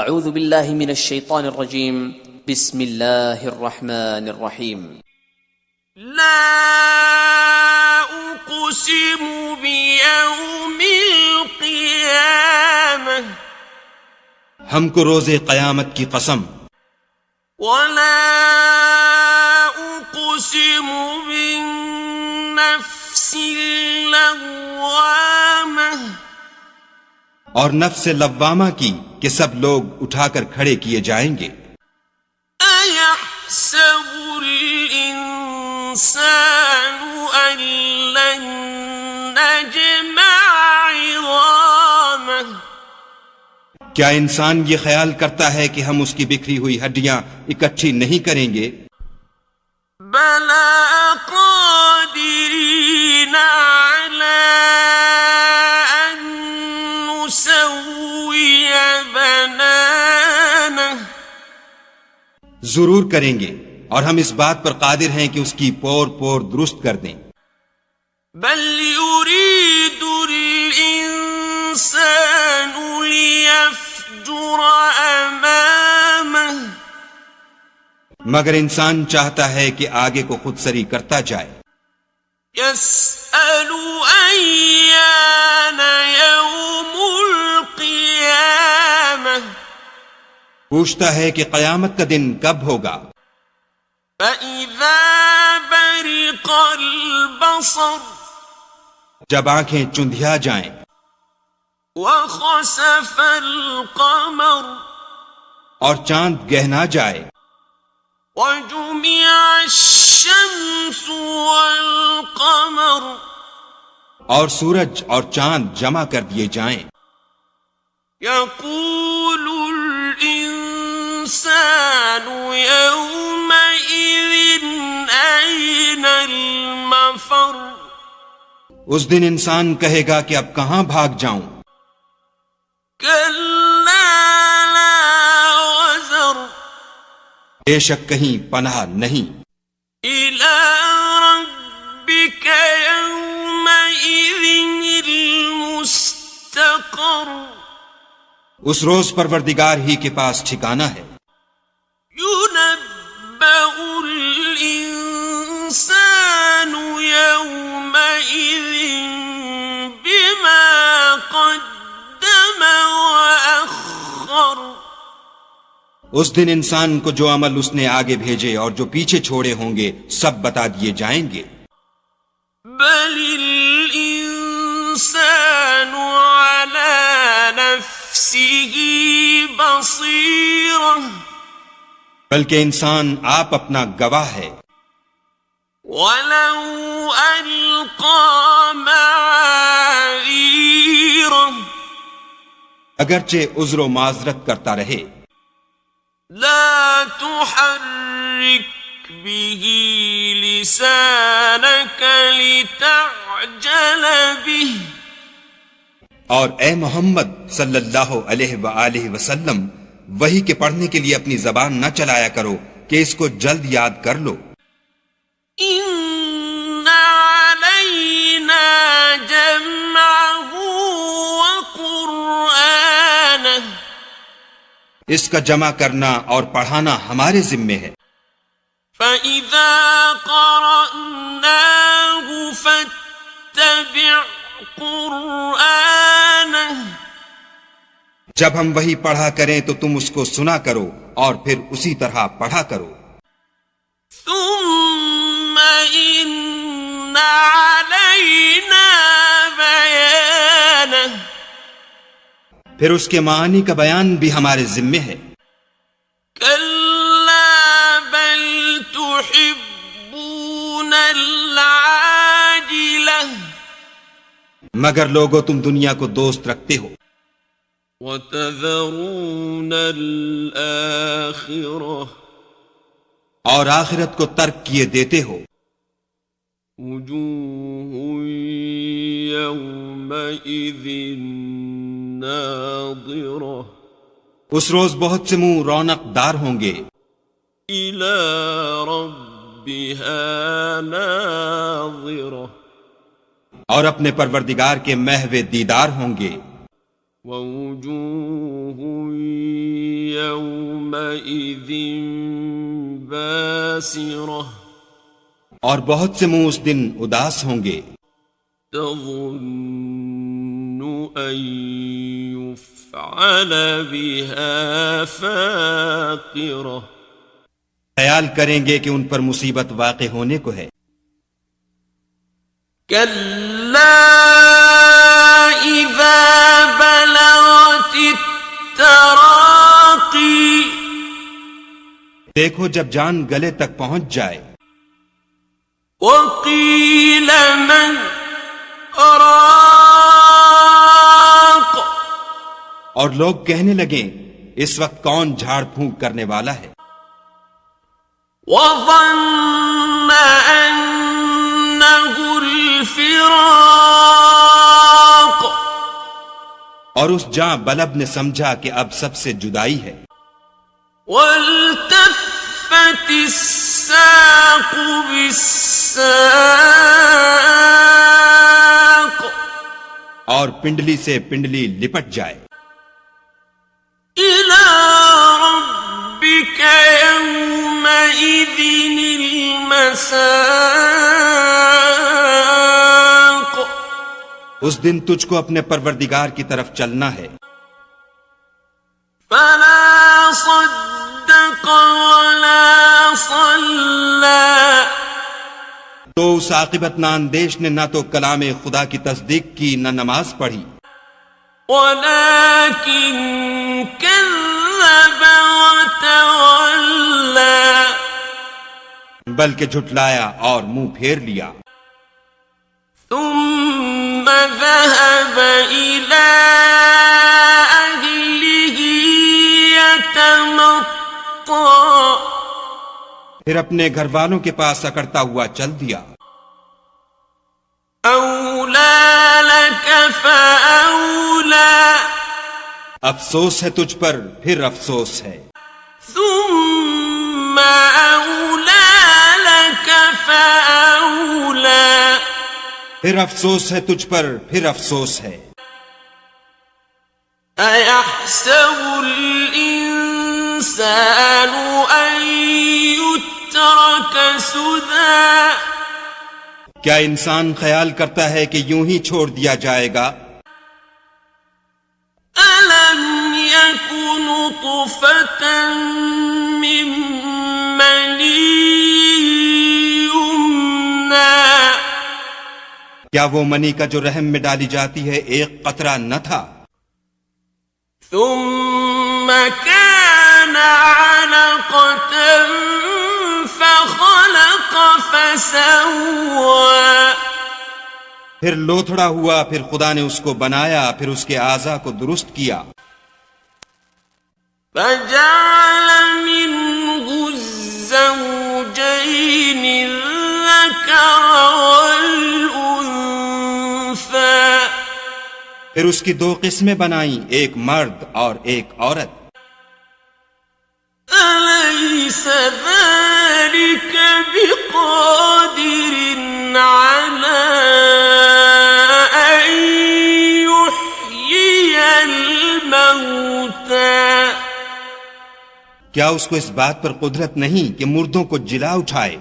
اعوذ باللہ من الشیطان الرجیم بسم اللہ الرحمن الرحیم لا اقسم بیوم القیامہ ہم کو روز قیامت کی قسم، ولا اقسم بالنفس اللوامہ اور نفس لوامہ کی کہ سب لوگ اٹھا کر کھڑے کیے جائیں گے۔ ایحسب الانسان ان لن نجمع عظامہ کیا انسان یہ خیال کرتا ہے کہ ہم اس کی بکھری ہوئی ہڈیاں اکٹھی نہیں کریں گے؟ بلا قادرین علی ان نسوی بنانہ ضرور کریں گے، اور ہم اس بات پر قادر ہیں کہ اس کی پور پور درست کر دیں۔ بل یرید الانسان لیفجر امامہ مگر انسان چاہتا ہے کہ آگے کو خود سری کرتا جائے۔ یسأل ایان یوم القیامہ پوچھتا ہے کہ قیامت کا دن کب ہوگا؟ فَإِذَا بَرِقَ الْبَصَرُ جب آنکھیں چندھیا جائیں، وَخَسَفَ الْقَمَرُ اور چاند گہنا جائے، وَجُمِعَ الشَّمْسُ وَالْقَمَرُ اور سورج اور چاند جمع کر دیے جائیں، يَقُولُ الْإِنسَانُ يَوْمَئِذٍ أَيْنَ الْمَفَرُّ اس دن انسان کہے گا کہ اب کہاں بھاگ جاؤں؟ كَلَّا لَا وَزَرَ بے شک کہیں پناہ نہیں، إِلَى رَبِّكَ يَوْمَئِذٍ الْمُسْتَقَرُّ اس روز پروردگار ہی کے پاس ٹھکانہ ہے۔ يُنَبَّأُ الْإِنسَانُ يَوْمَئِذٍ بِمَا قَدَّمَ وَأَخَّرَ اس دن انسان کو جو عمل اس نے آگے بھیجے اور جو پیچھے چھوڑے ہوں گے سب بتا دیے جائیں گے۔ بَلِ الْإِنسَانُ عَلَى نَفْسِهِ بَصِيرَةٌ بلکہ انسان آپ اپنا گواہ ہے۔ وَلَوْ أَلْقَى مَعَاذِيرَهُ اگرچہ عذر و معذرت کرتا رہے، لَا تُحَرِّكْ بِهِ لِسَانَكَ لِتَعْجَلَ بِهِ اور اے محمد صلی اللہ علیہ وآلہ وسلم وحی کے پڑھنے کے لیے اپنی زبان نہ چلایا کرو کہ اس کو جلد یاد کر لو۔ إِنَّ عَلَيْنَا جَمْعَهُ وَقُرْآنَهُ اس کا جمع کرنا اور پڑھانا ہمارے ذمے ہے۔ فَإِذَا قَرَأْنَاهُ فَاتَّبِعْ قُرْآنَهُ جب ہم وہی پڑھا کریں تو تم اس کو سنا کرو اور پھر اسی طرح پڑھا کرو۔ ثُمَّ إِنَّ عَلَيْنَا بَيَانَهُ پھر اس کے معنی کا بیان بھی ہمارے ذمے ہے۔ كَلَّا بَلْ تُحِبُّونَ الْعَاجِلَةَ مگر لوگو تم دنیا کو دوست رکھتے ہو، وَتَذَرُونَ الْآخِرَةَ اور آخرت کو ترک کیے دیتے ہو۔ وُجُوهٌ يَوْمَئِذٍ نَاظِرَةٌ اس روز بہت سے منہ رونق دار ہوں گے، إِلَى رَبِّهَا نَاظِرَةٌ اور اپنے پروردگار کے محو دیدار ہوں گے۔ وَوُجُوهٌ يومئذ باسرة اور بہت سے منہ اس دن اداس ہوں گے، تظن أن يفعل بها فاقرة خیال کریں گے کہ ان پر مصیبت واقع ہونے کو ہے۔ كلا إذا بلغت التراقي دیکھو جب جان گلے تک پہنچ جائے، وقيل من راق اور لوگ کہنے لگیں اس وقت کون جھاڑ پھونک کرنے والا ہے، وظن أنه الفراق اور اس جاں بلب نے سمجھا کہ اب سب سے جدائی ہے، والتفت الساق بالساق اور پنڈلی سے پنڈلی لپٹ جائے، إلى ربك يومئذ المساق اس دن تجھ کو اپنے پروردگار کی طرف چلنا ہے، فلا صدق ولا صلى تو اس عاقبت ناندیش نے نہ تو کلام خدا کی تصدیق کی نہ نماز پڑھی، ولكن كذب وتولى بلکہ جھٹلایا اور منہ پھیر لیا، ثم ذهب إلى أهله يتمطى پھر اپنے گھر والوں کے پاس اکڑتا ہوا چل دیا، أولى لك فأولى افسوس ہے تجھ پر پھر افسوس ہے، ثم أولى لك فأولى پھر افسوس ہے تجھ پر پھر افسوس ہے، أيحسب الإنسان أن يترك سدى کیا انسان خیال کرتا ہے کہ یوں ہی چھوڑ دیا جائے گا؟ ألم يك نطفة من مني يمنى کیا وہ منی کا جو رحم میں ڈالی جاتی ہے ایک قطرہ نہ تھا؟ ثم كان علقة فخلق فسوى پھر لوتھڑا ہوا، پھر خدا نے اس کو بنایا، پھر اس کے اعضاء کو درست کیا، فجعل منه الزوجين الذكر والأنثى پھر اس کی دو قسمیں بنائیں، ایک مرد اور ایک عورت، أليس ذلك بقادر على أن يحيي الموتى کیا اس کو اس بات پر قدرت نہیں کہ مردوں کو جلا اٹھائے؟